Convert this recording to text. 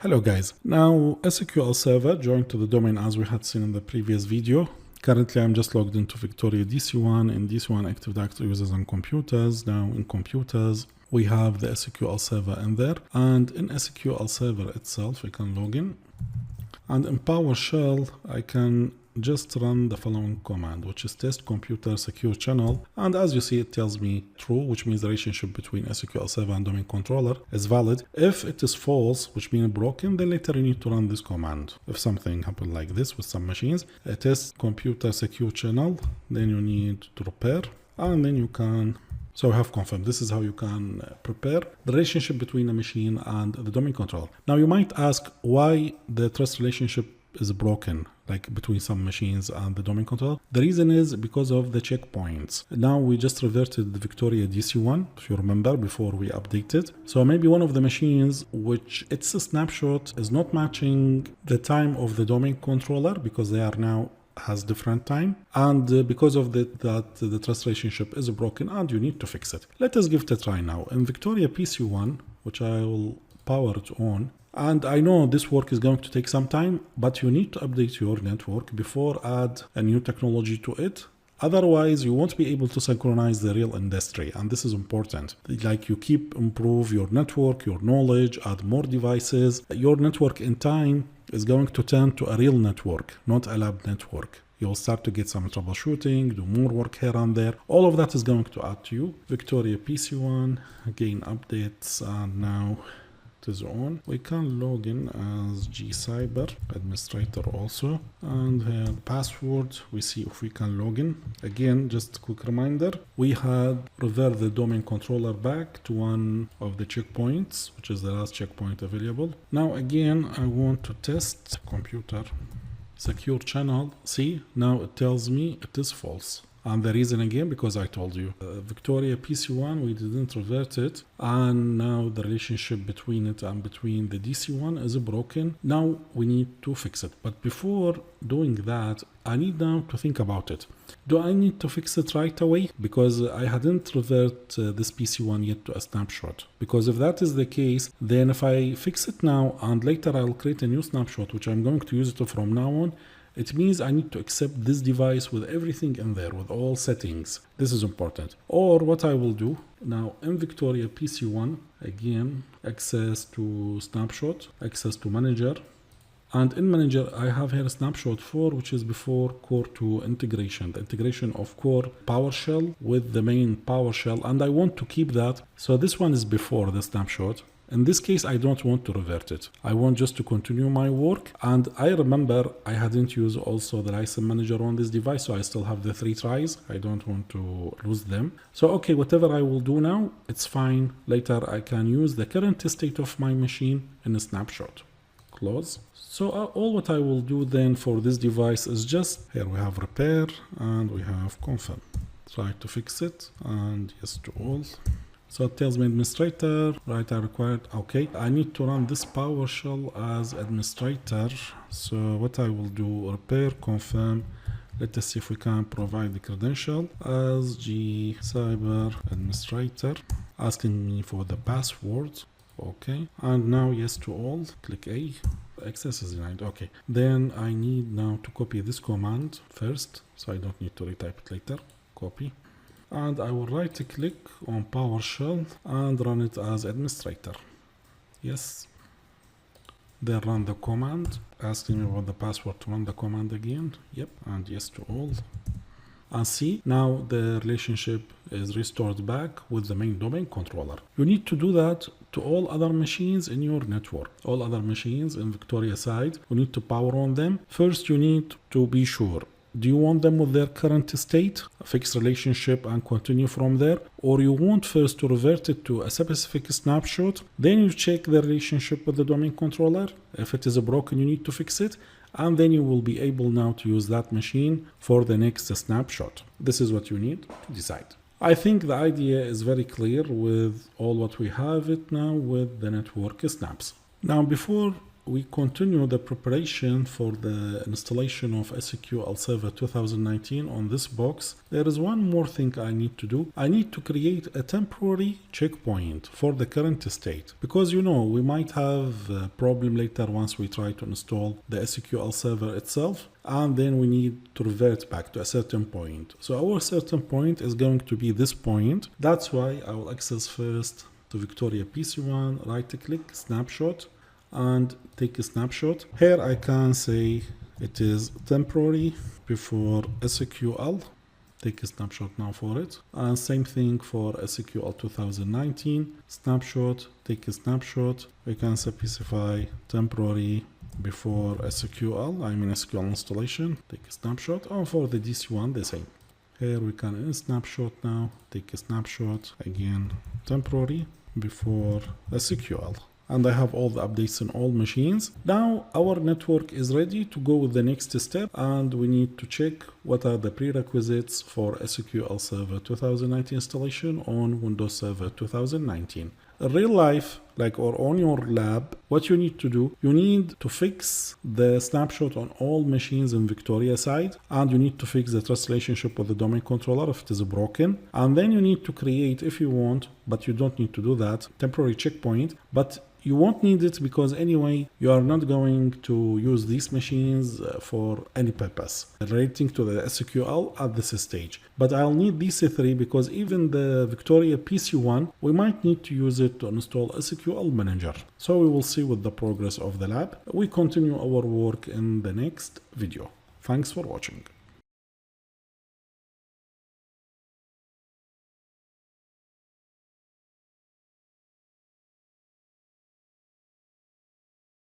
Hello guys, now SQL Server joined to the domain as we had seen in the previous video. Currently I'm just logged into Victoria DC1 and DC1 Active Directory users and computers. Now in computers we have the SQL Server in there, and in SQL Server itself we can log in, and in PowerShell I can just run the following command, which is test computer secure channel, and as you see it tells me true, which means the relationship between SQL Server and domain controller is valid. If it is false, which means broken, then later you need to run this command. If something happened like this with some machines, test computer secure channel, then you need to repair, and then you can have confirmed. This is how you can prepare the relationship between a machine and the domain controller. Now you might ask why the trust relationship is broken, like between some machines and the domain controller. The reason is because of the checkpoints. Now we just reverted the Victoria DC1, if you remember, before we updated. So maybe one of the machines, which its a snapshot is not matching the time of the domain controller because they are now has different time, and because of that the trust relationship is broken and you need to fix it. Let us give it a try now. In Victoria PC1, which I will power it on, and I know this work is going to take some time, but you need to update your network before add a new technology to it. Otherwise, you won't be able to synchronize the real industry, and this is important. Like you keep improve your network, your knowledge, add more devices. Your network in time is going to turn to a real network, not a lab network. You'll start to get some troubleshooting, do more work here and there. All of that is going to add to you. Victoria PC1, again updates, and now is on. We can log in as gcyber administrator also, and here password, we see if we can log in. Again, just a quick reminder, we had revert the domain controller back to one of the checkpoints, which is the last checkpoint available. Now again, I want to test computer secure channel. See, now it tells me it is false. And the reason again, because I told you, Victoria PC1, we didn't revert it, and now the relationship between it and between the DC1 is broken. Now we need to fix it. But before doing that, I need now to think about it. Do I need to fix it right away? Because I hadn't revert this PC1 yet to a snapshot. Because if that is the case, then if I fix it now and later I'll create a new snapshot, which I'm going to use it from now on, it means I need to accept this device with everything in there, with all settings. This is important. Or what I will do now in Victoria PC1, again, access to snapshot, access to manager. And in manager, I have here a snapshot 4, which is before core 2 integration, the integration of core PowerShell with the main PowerShell. And I want to keep that. So this one is before the snapshot. In this case, I don't want to revert it. I want just to continue my work. And I remember I hadn't used also the license manager on this device, so I still have the 3 tries. I don't want to lose them. So, okay, whatever I will do now, it's fine. Later, I can use the current state of my machine in a snapshot. Close. So all what I will do then for this device is just, here we have repair and we have confirm. Try to fix it and yes to all. So it tells me administrator, right, I required, okay. I need to run this PowerShell as administrator. So what I will do, repair, confirm. Let us see if we can provide the credential as gcyber administrator, asking me for the password. Okay, and now yes to all, click A, access is denied. Okay, then I need now to copy this command first, so I don't need to retype it later. Copy. And I will right click on PowerShell and run it as administrator. Yes. Then run the command, asking me about the password to run the command again. Yep, and yes to all. And see, now the relationship is restored back with the main domain controller. You need to do that to all other machines in your network. All other machines in Victoria side, you need to power on them. First, you need to be sure. Do you want them with their current state, a fixed relationship and continue from there? Or you want first to revert it to a specific snapshot, then you check the relationship with the domain controller. If it is broken, you need to fix it. And then you will be able now to use that machine for the next snapshot. This is what you need to decide. I think the idea is very clear with all what we have it now with the network snaps. Now, before we continue the preparation for the installation of SQL Server 2019 on this box. There is one more thing I need to do. I need to create a temporary checkpoint for the current state, because we might have a problem later once we try to install the SQL Server itself, and then we need to revert back to a certain point. So our certain point is going to be this point. That's why I will access first to Victoria PC1, right click, snapshot, and take a snapshot. Here I can say it is temporary before SQL. Take a snapshot now for it. And same thing for SQL 2019. Snapshot, take a snapshot. We can specify temporary before SQL, SQL installation. Take a snapshot. And for the DC1, the same. Here we can in snapshot now. Take a snapshot. Again, temporary before SQL. And I have all the updates in all machines. Now our network is ready to go with the next step, and we need to check what are the prerequisites for SQL Server 2019 installation on Windows Server 2019. In real life, or on your lab, what you need to do, you need to fix the snapshot on all machines in Victoria side, and you need to fix the trust relationship with the domain controller if it is broken. And then you need to create, if you want, but you don't need to do that, temporary checkpoint, but you won't need it because anyway, you are not going to use these machines for any purpose relating to the SQL at this stage. But I'll need these three because even the Victoria PC1, we might need to use it to install SQL Manager. So we will see with the progress of the lab. We continue our work in the next video. Thanks for watching.